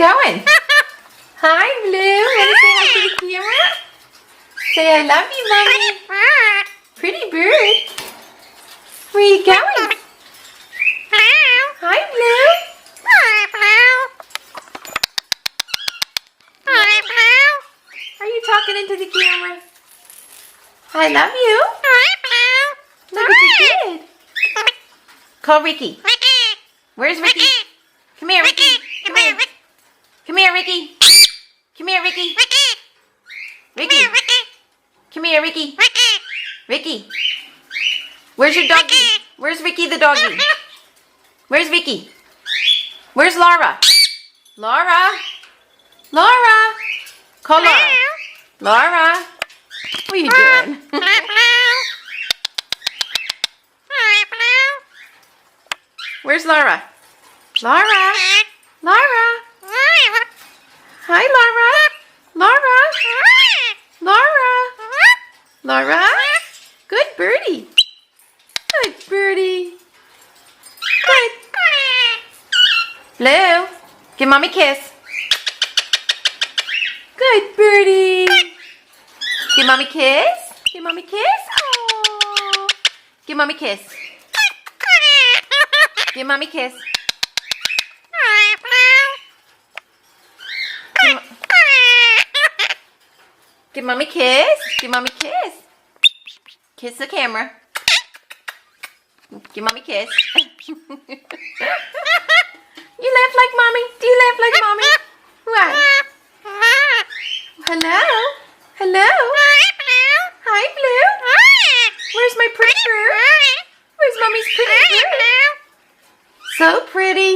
going? Hi, Blue. Want to say hi to the camera? Say I love you, Mommy. Pretty bird. Where are you going? Hi, Blue. Are you talking into the camera? I love you. Look what you did. Call Ricky. Where's Ricky? Come here, Ricky. Come here. Come here, Ricky. Come here, Ricky. Ricky. Come here, Ricky. Ricky. Where's your doggy? Where's Ricky the doggy? Where's Ricky? Where's Laura? Laura. Laura. Call Laura. Laura. What are you doing? Where's Laura? Laura. Laura. Hi, Laura. Laura. Laura. Laura. Good birdie. Good birdie. Good. Blue. Give Mommy a kiss. Good birdie. Give Mommy a kiss. Give Mommy a kiss. Aww. Give Mommy a kiss. Give Mommy a kiss. Give Mommy a kiss. Give Mommy a kiss. Kiss the camera. Give Mommy a kiss. You laugh like Mommy? Do you laugh like Mommy? What? Hello? Hello? Hi, Blue. Where's my pretty bird? Where's Mommy's pretty bird? So pretty.